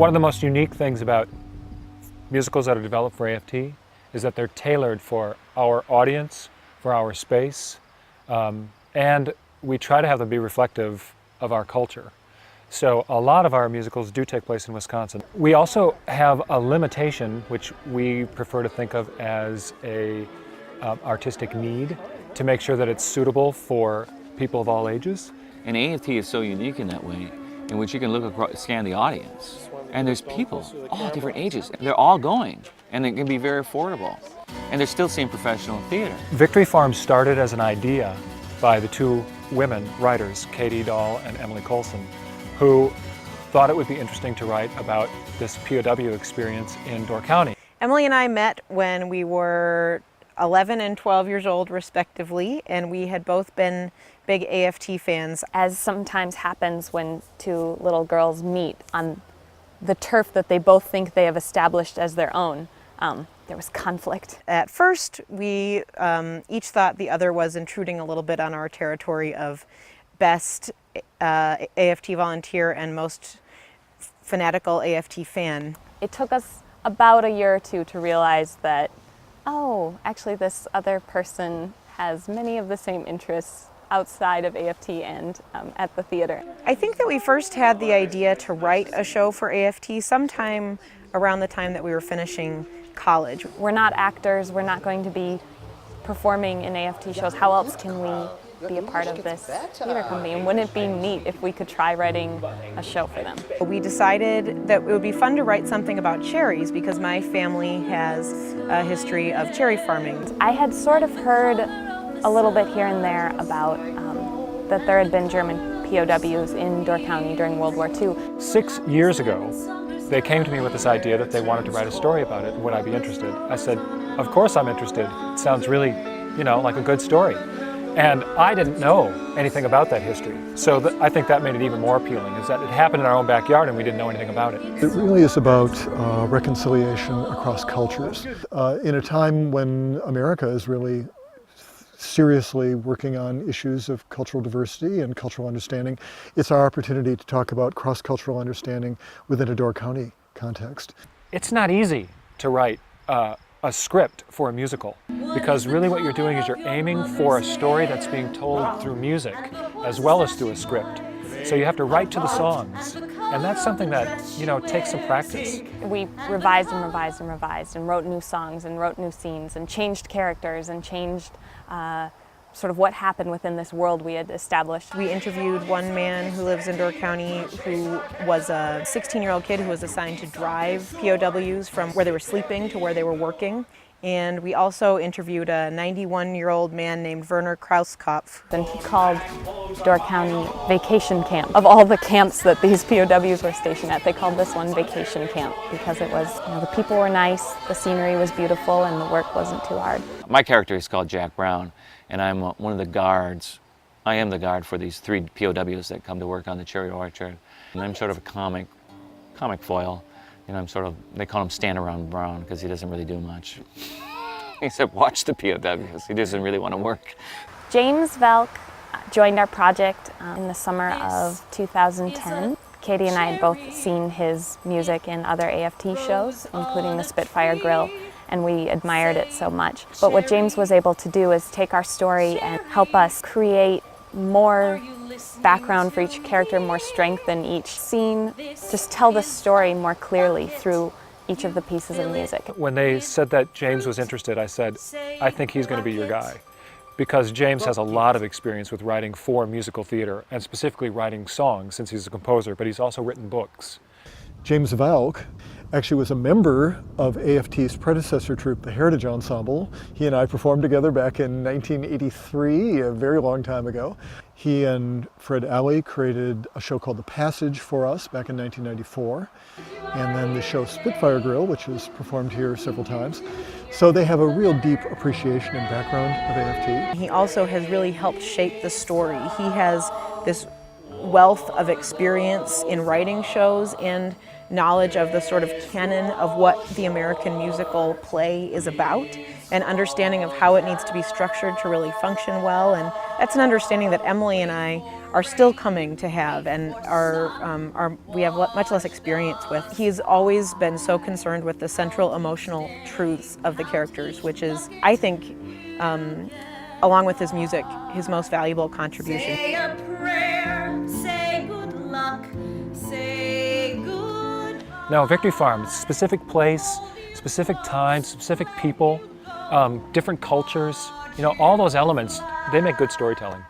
One of the most unique things about musicals that are developed for AFT is that they're tailored for our audience, for our space, and we try to have them be reflective of our culture. So a lot of our musicals do take place in Wisconsin. We also have a limitation, which we prefer to think of as a artistic need, to make sure that it's suitable for people of all ages. And AFT is so unique in that way, in which you can look across, scan the audience, and there's people, all different ages. They're all going, and it can be very affordable. And they're still seeing professional theater. Victory Farm started as an idea by the two women writers, Katie Dahl and Emily Colson, who thought it would be interesting to write about this POW experience in Door County. Emily and I met when we were 11 and 12 years old respectively, and we had both been big AFT fans. As sometimes happens when two little girls meet on the turf that they both think they have established as their own, there was conflict. At first, we each thought the other was intruding a little bit on our territory of best AFT volunteer and most fanatical AFT fan. It took us about a year or two to realize that, oh, actually this other person has many of the same interests outside of AFT and at the theater. I think that we first had the idea to write a show for AFT sometime around the time that we were finishing college. We're not actors, we're not going to be performing in AFT shows. How else can we be a part of this theater company? And wouldn't it be neat if we could try writing a show for them? We decided that it would be fun to write something about cherries because my family has a history of cherry farming. I had sort of heard a little bit here and there about that there had been German POWs in Door County during World War II. 6 years ago, they came to me with this idea that they wanted to write a story about it. Would I be interested? I said, of course I'm interested. It sounds really, like a good story. And I didn't know anything about that history. So I think that made it even more appealing, is that it happened in our own backyard and we didn't know anything about it. It really is about reconciliation across cultures. In a time when America is really seriously working on issues of cultural diversity and cultural understanding, it's our opportunity to talk about cross-cultural understanding within a Door County context. It's not easy to write a script for a musical, because really what you're doing is you're aiming for a story that's being told through music as well as through a script. So you have to write to the songs, and that's something that, takes some practice. We revised and revised and revised and wrote new songs and wrote new scenes and changed characters and changed sort of what happened within this world we had established. We interviewed one man who lives in Door County who was a 16-year-old kid who was assigned to drive POWs from where they were sleeping to where they were working. And we also interviewed a 91-year-old man named Werner Krauskopf. And he called Door County vacation camp. Of all the camps that these POWs were stationed at, they called this one vacation camp because it was, the people were nice, the scenery was beautiful, and the work wasn't too hard. My character is called Jack Brown, and I'm one of the guards. I am the guard for these 3 POWs that come to work on the cherry orchard. And I'm sort of a comic foil. They call him Stand Around Brown because he doesn't really do much. He said, watch the POWs. He doesn't really want to work. James Velk joined our project in the summer of 2010. Katie and I had both seen his music in other AFT shows, including the Spitfire Grill, and we admired it so much. But what James was able to do is take our story and help us create more background for each character, more strength in each scene, just tell the story more clearly through each of the pieces of music. When they said that James was interested, I said, I think he's going to be your guy. Because James has a lot of experience with writing for musical theater, and specifically writing songs since he's a composer, but he's also written books. James Valk actually was a member of AFT's predecessor troupe, the Heritage Ensemble. He and I performed together back in 1983, a very long time ago. He and Fred Alley created a show called The Passage for us back in 1994, and then the show Spitfire Grill, which was performed here several times. So they have a real deep appreciation and background of AFT. He also has really helped shape the story. He has this wealth of experience in writing shows and knowledge of the sort of canon of what the American musical play is about. an understanding of how it needs to be structured to really function well. And that's an understanding that Emily and I are still coming to have and we have much less experience with. He's always been so concerned with the central emotional truths of the characters, which is, I think, along with his music, his most valuable contribution. Say a prayer, say good luck, say good. Now, Victory Farm, specific place, specific time, specific people, different cultures, all those elements, they make good storytelling.